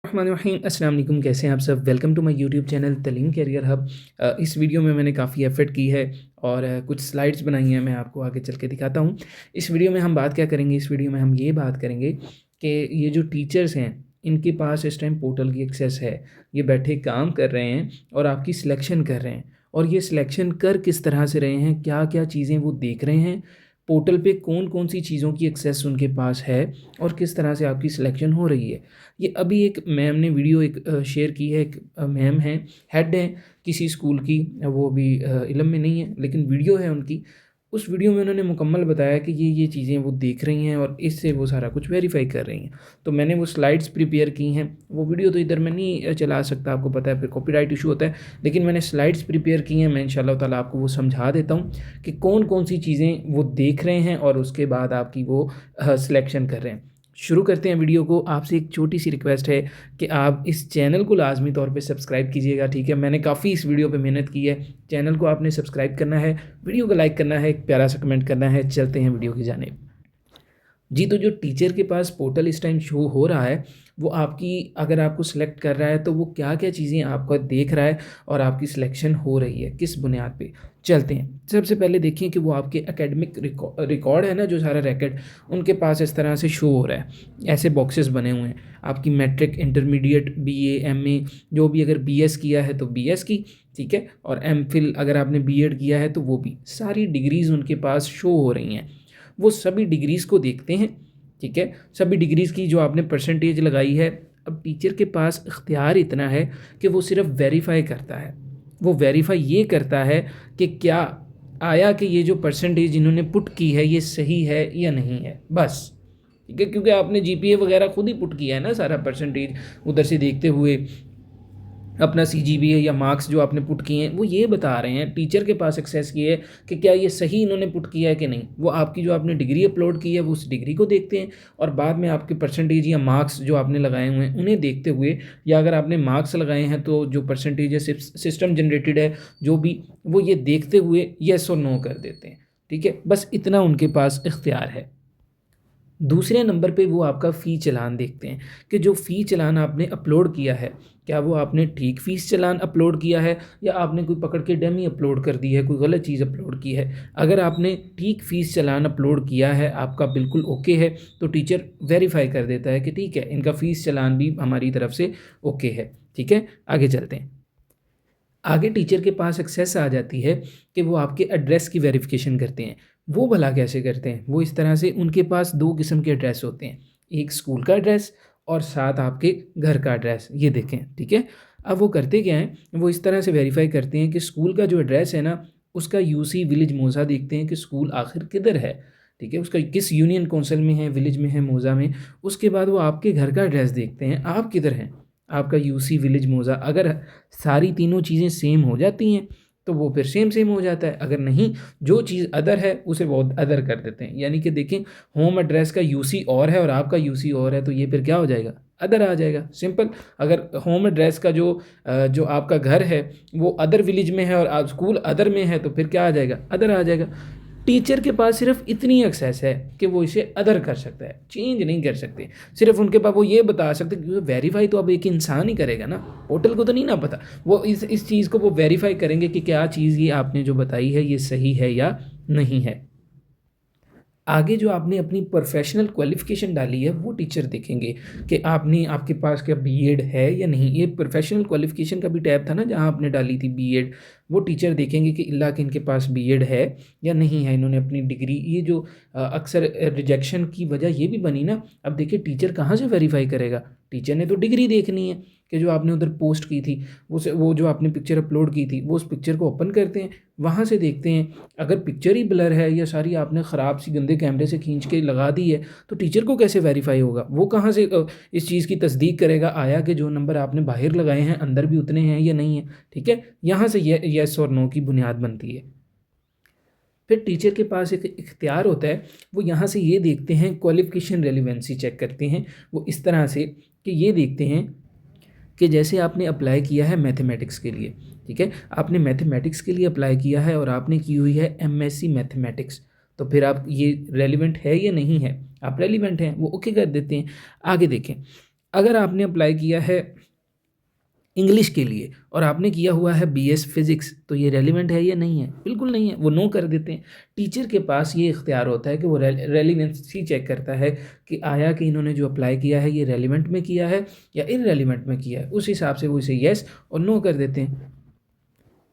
रहीम अस्सलाम वालेकुम। कैसे हैं आप सब? Welcome to my YouTube channel Taleem Career Hub. इस वीडियो में मैंने काफ़ी एफ़र्ट की है और कुछ स्लाइड्स बनाई हैं, मैं आपको आगे चल के दिखाता हूँ। इस वीडियो में हम बात क्या करेंगे? इस वीडियो में हम ये बात करेंगे कि ये जो टीचर्स हैं, इनके पास इस टाइम पोर्टल की एक्सेस है। ये बैठे काम कर रहे हैं और आपकी सिलेक्शन कर रहे हैं, और ये सिलेक्शन कर किस तरह से रहे हैं, क्या-क्या चीज़ें वो देख रहे हैं, पोर्टल पे कौन-कौन सी चीज़ों की एक्सेस उनके पास है और किस तरह से आपकी सिलेक्शन हो रही है। ये अभी एक मैम ने वीडियो एक शेयर की है। एक मैम हैं, हेड हैं किसी स्कूल की, वो अभी इल्म में नहीं है, लेकिन वीडियो है उनकी। उस वीडियो में उन्होंने मुकम्मल बताया कि ये चीज़ें वो देख रही हैं और इससे वो सारा कुछ वेरीफ़ाई कर रही हैं। तो मैंने वो स्लाइड्स प्रिपेयर की हैं। वो वीडियो तो इधर मैं नहीं चला सकता, आपको पता है फिर कॉपीराइट इशू होता है, लेकिन मैंने स्लाइड्स प्रिपेयर की हैं। मैं इंशाअल्लाह ताला आपको वो समझा देता हूँ कि कौन-कौन सी चीज़ें वो देख रहे हैं और उसके बाद आपकी वो सिलेक्शन कर रहे हैं। शुरू करते हैं वीडियो को। आपसे एक छोटी-सी रिक्वेस्ट है कि आप इस चैनल को लाज़मी तौर पे सब्सक्राइब कीजिएगा, ठीक है? मैंने काफ़ी इस वीडियो पे मेहनत की है। चैनल को आपने सब्सक्राइब करना है, वीडियो को लाइक करना है, एक प्यारा सा कमेंट करना है। चलते हैं वीडियो की जानिब। जी, तो जो टीचर के पास पोर्टल इस टाइम शो हो रहा है, वो आपकी, अगर आपको सिलेक्ट कर रहा है तो वो क्या-क्या चीज़ें आपका देख रहा है और आपकी सिलेक्शन हो रही है, किस बुनियाद पे। चलते हैं। सबसे पहले देखिए कि वो आपके एकेडमिक रिकॉर्ड है ना, जो सारा रैकेट, उनके पास इस तरह से शो हो रहा है। ऐसे बॉक्सेस बने हुए हैं। आपकी मैट्रिक, इंटरमीडिएट, बीए, एमए, जो भी, अगर बीएस किया है तो बीएस की, ठीक है? और एमफिल अगर आपने बीएड किया है तो वो भी। सारी डिग्रीज़ उनके पास शो हो रही हैं। वो सभी डिग्रीज़ को देखते हैं, ठीक है? सभी डिग्रीज़ की जो आपने परसेंटेज लगाई है। अब टीचर के पास इख्तियार इतना है कि वो सिर्फ़ वेरीफ़ाई करता है। वो वेरीफ़ाई ये करता है कि क्या आया कि ये जो परसेंटेज इन्होंने पुट की है, ये सही है या नहीं है, बस। ठीक है? क्योंकि आपने जीपीए वग़ैरह खुद ही पुट किया है ना, सारा परसेंटेज उधर से देखते हुए। अपना सीजीपीए या मार्क्स जो आपने पुट किए हैं, वो ये बता रहे हैं, टीचर के पास एक्सेस की है कि क्या ये सही इन्होंने पुट किया है कि नहीं। वो आपकी जो आपने डिग्री अपलोड की है, वो उस डिग्री को देखते हैं, और बाद में आपके परसेंटेज या मार्क्स जो आपने लगाए हुए हैं उन्हें देखते हुए, या अगर आपने मार्क्स लगाए हैं तो जो परसेंटेज है सिस्टम जनरेटेड है जो भी, वो ये देखते हुए येस और नो कर देते हैं। ठीक है? बस इतना उनके पास इख्तियार है। दूसरे नंबर पे वो आपका फ़ी चालान देखते हैं कि जो फ़ी चालान आपने अपलोड किया है, क्या वो आपने ठीक फ़ीस चालान अपलोड किया है या आपने कोई पकड़ के डमी अपलोड कर दी है, कोई गलत चीज़ अपलोड की है। अगर आपने ठीक फ़ीस चालान अपलोड किया है, आपका बिल्कुल ओके है, तो टीचर वेरीफ़ाई कर देता है कि ठीक है, इनका फ़ीस चालान भी हमारी तरफ से ओके है। ठीक है? आगे चलते हैं। आगे टीचर के पास एक्सेस आ जाती है कि वो आपके एड्रेस की वेरिफ़िकेशन करते हैं। वो भला कैसे करते हैं? वो इस तरह से, उनके पास 2 किस्म के एड्रेस होते हैं। एक स्कूल का एड्रेस और साथ आपके घर का एड्रेस। ये देखें, ठीक है? अब वो करते क्या हैं, वो इस तरह से वेरीफ़ाई करते हैं कि स्कूल का जो एड्रेस है ना, उसका यूसी विलेज मौज़ा देखते हैं कि स्कूल आखिर किधर है, ठीक है? उसका किस यूनियन काउंसिल में है, विलेज में है, मौज़ा में। उसके बाद वो आपके घर का एड्रेस देखते हैं, आप किधर हैं? आपका यूसी विलेज मौज़ा। अगर सारी तीनों चीज़ें सेम हो जाती हैं तो वो फिर सेम सेम हो जाता है। अगर नहीं, जो चीज़ अदर है उसे वो अदर कर देते हैं। यानी कि देखें, होम एड्रेस का यूसी और है और आपका यूसी और है, तो ये फिर क्या हो जाएगा? अदर आ जाएगा, सिंपल। अगर होम एड्रेस का जो आपका घर है वो अदर विलेज में है और स्कूल अदर में है, तो फिर क्या आ जाएगा? अदर आ जाएगा। टीचर के पास सिर्फ इतनी एक्सेस है कि वो इसे अदर कर सकता है, चेंज नहीं कर सकते। सिर्फ उनके पास वो ये बता सकते, क्योंकि वेरीफाई तो अब एक इंसान ही करेगा ना, पोर्टल को तो नहीं ना पता। वो इस चीज़ को वो वेरीफाई करेंगे कि क्या चीज़ ये आपने जो बताई है ये सही है या नहीं है। आगे जो आपने अपनी प्रोफ़ेशनल क्वालिफ़िकेशन डाली है, वो टीचर देखेंगे कि आपके पास क्या बीएड है या नहीं। ये प्रोफ़ेशनल क्वालिफ़िकेशन का भी टैब था ना, जहाँ आपने डाली थी बीएड। वो टीचर देखेंगे कि इल्ला कि इनके पास बीएड है या नहीं है, इन्होंने अपनी डिग्री, ये जो अक्सर रिजेक्शन की वजह ये भी बनी ना। अब देखिए, टीचर कहाँ से वेरीफ़ाई करेगा? टीचर ने तो डिग्री देखनी है कि जो आपने उधर पोस्ट की थी, वो जो आपने पिक्चर अपलोड की थी, वो उस पिक्चर को ओपन करते हैं, वहाँ से देखते हैं। अगर पिक्चर ही ब्लर है या सारी आपने ख़राब सी गंदे कैमरे से खींच के लगा दी है, तो टीचर को कैसे वेरीफ़ाई होगा? वो कहाँ से इस चीज़ की तस्दीक करेगा, आया कि जो नंबर आपने बाहर लगाए हैं अंदर भी उतने हैं या नहीं है? ठीक है? यहाँ से ये येस और नो की बुनियाद बनती है। फिर टीचर के पास एक इख्तियार होता है, वो यहाँ से ये देखते हैं, क्वालिफ़िकेशन रेलेवेंसी चेक करते हैं। वो इस तरह से कि ये देखते हैं कि जैसे आपने अप्लाई किया है मैथमेटिक्स के लिए, ठीक है? आपने मैथमेटिक्स के लिए अप्लाई किया है और आपने की हुई है एमएससी मैथमेटिक्स, तो फिर आप ये रेलेवेंट है या नहीं है? आप रेलेवेंट हैं, वो ओके कर देते हैं। आगे देखें, अगर आपने अप्लाई किया है इंग्लिश के लिए और आपने किया हुआ है बीएस फिज़िक्स, तो ये रेलिवेंट है या नहीं है? बिल्कुल नहीं है, वो नो कर देते हैं। टीचर के पास ये इख्तियार होता है कि वो रेलिवेंसी चेक करता है कि आया कि इन्होंने जो अप्लाई किया है ये रेलिवेंट में किया है या इररेलिवेंट में किया है। उस हिसाब से वो इसे येस और नो कर देते हैं।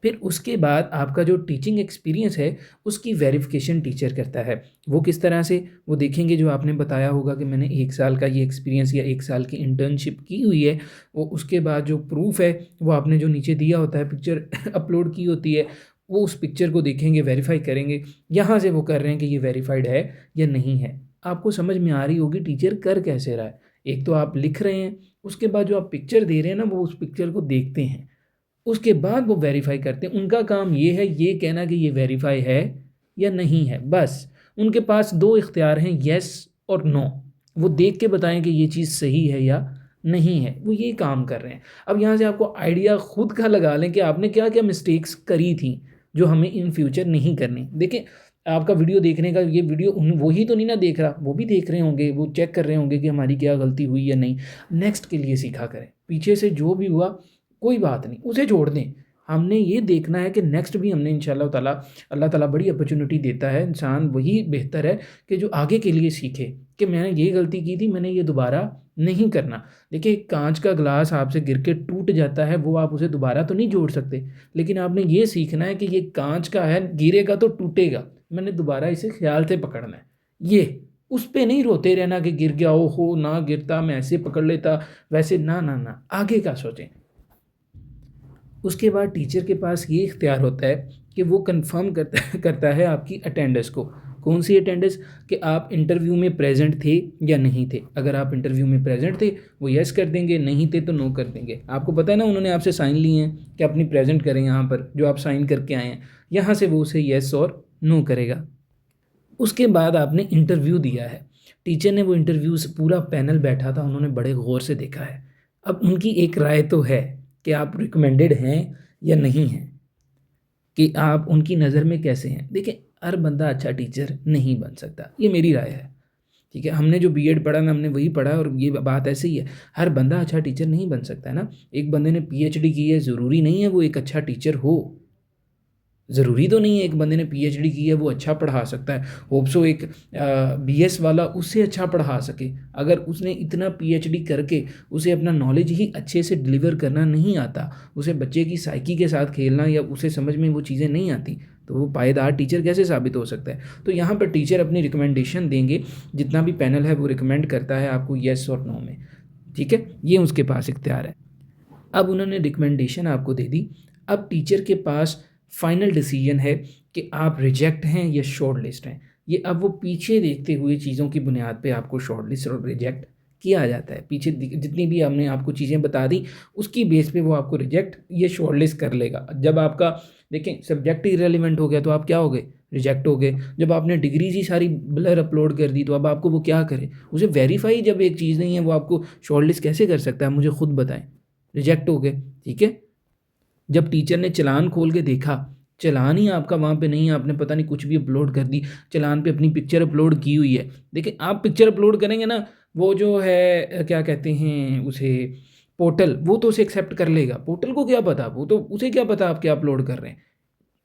फिर उसके बाद आपका जो टीचिंग एक्सपीरियंस है उसकी वेरिफिकेशन टीचर करता है। वो किस तरह से? वो देखेंगे जो आपने बताया होगा कि मैंने 1 साल का ये एक्सपीरियंस या 1 साल की इंटर्नशिप की हुई है, वो उसके बाद जो प्रूफ़ है वो आपने जो नीचे दिया होता है, पिक्चर अपलोड की होती है, वो उस पिक्चर को देखेंगे, वेरीफ़ाई करेंगे। यहाँ से वो कर रहे हैं कि ये वेरीफ़ाइड है या नहीं है। आपको समझ में आ रही होगी टीचर कर कैसे रहा है। एक तो आप लिख रहे हैं, उसके बाद जो आप पिक्चर दे रहे हैं ना, वो उस पिक्चर को देखते हैं। उसके बाद वो वेरीफ़ाई करते हैं। उनका काम ये है ये कहना कि ये वेरीफ़ाई है या नहीं है, बस। उनके पास 2 इख्तियार हैं, येस और नो। वो देख के बताएँ कि ये चीज़ सही है या नहीं है, वो ये काम कर रहे हैं। अब यहाँ से आपको आइडिया खुद का लगा लें कि आपने क्या-क्या मिस्टेक्स करी थी, जो हमें इन फ्यूचर नहीं करनी। देखिए, आपका वीडियो देखने का ये वीडियो वही तो नहीं ना देख रहा, वो भी देख रहे होंगे, वो चेक कर रहे होंगे कि हमारी क्या गलती हुई या नहीं। नेक्स्ट के लिए सीखा करें। पीछे से जो भी हुआ कोई बात नहीं, उसे छोड़ दें। हमने ये देखना है कि नेक्स्ट भी हमने इंशाअल्लाह ताला, अल्लाह ताला बड़ी अपॉर्चुनिटी देता है, इंसान वही बेहतर है कि जो आगे के लिए सीखे कि मैंने ये गलती की थी, मैंने ये दोबारा नहीं करना। देखिए, कांच का ग्लास आपसे गिर के टूट जाता है, वो आप उसे दोबारा तो नहीं जोड़ सकते, लेकिन आपने ये सीखना है कि ये कांच का है, गिरेगा तो टूटेगा, मैंने दोबारा इसे ख्याल से पकड़ना है। ये उस पे नहीं रोते रहना कि गिर गया, ओहो ना गिरता, मैं ऐसे पकड़ लेता, वैसे ना, ना, ना, आगे का सोचें। उसके बाद टीचर के पास ये इख्तियार होता है कि वो कंफर्म करता करता है आपकी अटेंडेंस को। कौन सी अटेंडेंस? कि आप इंटरव्यू में प्रेजेंट थे या नहीं थे। अगर आप इंटरव्यू में प्रेजेंट थे, वो येस कर देंगे, नहीं थे तो नो कर देंगे। आपको पता है ना, उन्होंने आपसे साइन लिए हैं कि अपनी प्रेजेंट करें यहाँ पर, जो आप साइन करके आए हैं। यहाँ से वो उसे येस और नो करेगा। उसके बाद आपने इंटरव्यू दिया है। टीचर ने वो इंटरव्यू से, पूरा पैनल बैठा था, उन्होंने बड़े गौर से देखा है। अब उनकी एक राय तो है कि आप रिकमेंडेड हैं या नहीं हैं, कि आप उनकी नज़र में कैसे हैं। देखिए, हर बंदा अच्छा टीचर नहीं बन सकता, ये मेरी राय है। ठीक है, हमने जो बीएड पढ़ा ना, हमने वही पढ़ा और ये बात ऐसे ही है। हर बंदा अच्छा टीचर नहीं बन सकता है ना। एक बंदे ने पीएचडी की है, ज़रूरी नहीं है वो एक अच्छा टीचर हो। ज़रूरी तो नहीं है एक बंदे ने पीएचडी की है वो अच्छा पढ़ा सकता है। होप सो एक बीएस वाला उससे अच्छा पढ़ा सके। अगर उसने इतना पीएचडी करके उसे अपना नॉलेज ही अच्छे से डिलीवर करना नहीं आता, उसे बच्चे की साइकी के साथ खेलना या उसे समझ में वो चीज़ें नहीं आती, तो वो पायेदार टीचर कैसे साबित हो सकता है? तो यहाँ पर टीचर अपनी रिकमेंडेशन देंगे, जितना भी पैनल है वो रिकमेंड करता है आपको येस और नो में। ठीक है? ये उसके पास इख्तियार है। अब उन्होंने रिकमेंडेशन आपको दे दी। अब टीचर के पास फाइनल डिसीजन है कि आप रिजेक्ट हैं या शॉर्ट लिस्ट हैं। ये अब वो पीछे देखते हुए चीज़ों की बुनियाद पे आपको शॉर्ट लिस्ट और रिजेक्ट किया जाता है। पीछे जितनी भी हमने आपको चीज़ें बता दी, उसकी बेस पे वो आपको रिजेक्ट या शॉर्ट लिस्ट कर लेगा। जब आपका देखें सब्जेक्ट इररिलेवेंट हो गया तो आप क्या हो गए? रिजेक्ट हो गए। जब आपने डिग्रीज़ ही सारी ब्लर अपलोड कर दी तो अब आपको वो क्या करे? उसे वेरीफ़ाई जब एक चीज़ नहीं है, वो आपको शॉर्ट लिस्ट कैसे कर सकता है? मुझे खुद बताएँ। रिजेक्ट हो गए, ठीक है? जब टीचर ने चालान खोल के देखा, चालान ही आपका वहाँ पे नहीं है, आपने पता नहीं कुछ भी अपलोड कर दी, चालान पे अपनी पिक्चर अपलोड की हुई है। देखिए, आप पिक्चर अपलोड करेंगे ना, वो जो है क्या कहते हैं उसे, पोर्टल, वो तो उसे एक्सेप्ट कर लेगा। पोर्टल को क्या पता, वो तो उसे क्या पता आप क्या अपलोड कर रहे हैं।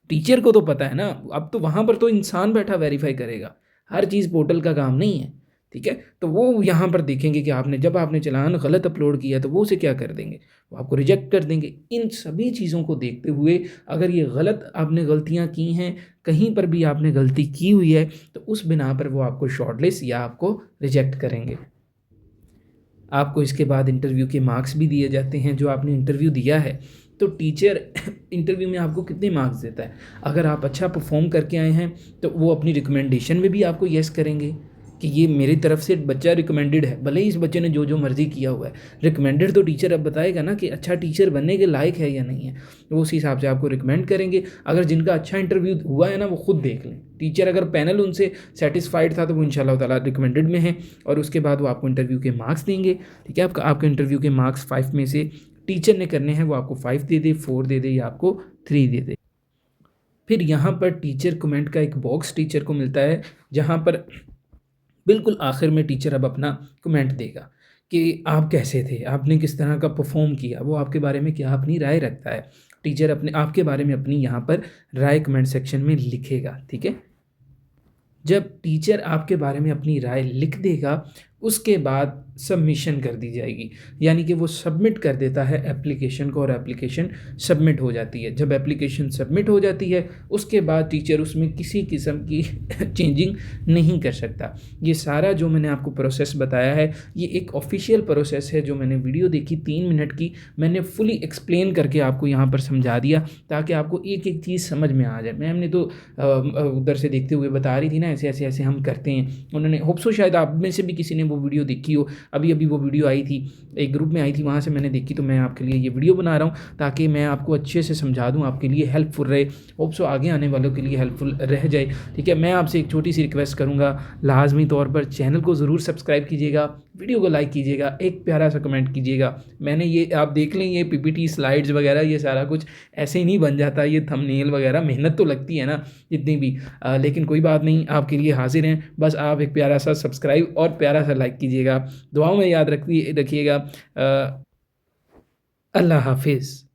टीचर को तो पता है ना। अब तो वहाँ पर तो इंसान बैठा वेरीफाई करेगा, हर चीज़ पोर्टल का काम नहीं है। ठीक है, तो वो यहाँ पर देखेंगे कि आपने जब आपने चालान गलत अपलोड किया तो वो उसे क्या कर देंगे, वो आपको रिजेक्ट कर देंगे। इन सभी चीज़ों को देखते हुए अगर ये गलत आपने गलतियाँ की हैं, कहीं पर भी आपने गलती की हुई है, तो उस बिना पर वो आपको शॉर्टलिस्ट या आपको रिजेक्ट करेंगे। आपको इसके बाद इंटरव्यू के मार्क्स भी दिए जाते हैं। जो आपने इंटरव्यू दिया है, तो टीचर इंटरव्यू में आपको कितने मार्क्स देता है। अगर आप अच्छा परफॉर्म करके आए हैं तो वो अपनी रिकमेंडेशन में भी आपको येस करेंगे कि ये मेरी तरफ से बच्चा रिकमेंडेड है, भले ही इस बच्चे ने जो जो मर्ज़ी किया हुआ है। रिकमेंडेड तो टीचर अब बताएगा ना कि अच्छा टीचर बनने के लायक है या नहीं है, वो उस हिसाब से आपको रिकमेंड करेंगे। अगर जिनका अच्छा इंटरव्यू हुआ है ना, वो खुद देख लें। टीचर अगर पैनल उनसे सेटिस्फाइड था तो वो इंशाल्लाह ताला रिकमेंडेड में है, और उसके बाद वो आपको इंटरव्यू के मार्क्स देंगे। ठीक है, आपका इंटरव्यू के मार्क्स 5 में से टीचर ने करने हैं, वो आपको 5 दे दे, 4 दे दे या आपको 3 दे दे। फिर यहाँ पर टीचर कमेंट का एक बॉक्स टीचर को मिलता है, जहाँ पर बिल्कुल आखिर में टीचर अब अपना कमेंट देगा कि आप कैसे थे, आपने किस तरह का परफ़ॉर्म किया, वो आपके बारे में क्या अपनी राय रखता है। टीचर अपने आपके बारे में अपनी यहाँ पर राय कमेंट सेक्शन में लिखेगा, ठीक है? जब टीचर आपके बारे में अपनी राय लिख देगा, उसके बाद सबमिशन कर दी जाएगी। यानी कि वो सबमिट कर देता है एप्लीकेशन को और एप्लीकेशन सबमिट हो जाती है। जब एप्लीकेशन सबमिट हो जाती है, उसके बाद टीचर उसमें किसी किस्म की चेंजिंग नहीं कर सकता। ये सारा जो मैंने आपको प्रोसेस बताया है, ये एक ऑफ़िशियल प्रोसेस है जो मैंने वीडियो देखी 3 मिनट की, मैंने फुली एक्सप्लेन करके आपको यहाँ पर समझा दिया ताकि आपको एक-एक चीज़ समझ में आ जाए। मैम ने तो उधर से देखते हुए बता रही थी ना ऐसे-ऐसे हम करते हैं। उन्होंने होप सो शायद आप में से भी किसी ने वो वीडियो देखी हो। अभी-अभी वो वीडियो आई थी, एक ग्रुप में आई थी, वहाँ से मैंने देखी तो मैं आपके लिए ये वीडियो बना रहा हूँ ताकि मैं आपको अच्छे से समझा दूँ, आपके लिए हेल्पफुल रहे। होप सो आगे आने वालों के लिए हेल्पफुल रह जाए, ठीक है? मैं आपसे एक छोटी-सी रिक्वेस्ट करूँगा, लाज़मी तौर पर चैनल को ज़रूर सब्सक्राइब कीजिएगा, वीडियो को लाइक कीजिएगा, एक प्यारा-सा कमेंट कीजिएगा। मैंने ये आप देख लें ये पीपीटी स्लाइड्स वगैरह ये सारा कुछ ऐसे ही नहीं बन जाता, ये थंबनेल वगैरह मेहनत तो लगती है ना जितनी भी लेकिन कोई बात नहीं, आपके लिए हाज़िर हैं। बस आप एक प्यारा-सा सब्सक्राइब और प्यारा-सा लाइक कीजिएगा। दुआओं में याद रखिएगा। अल्लाह हाफ़िज़।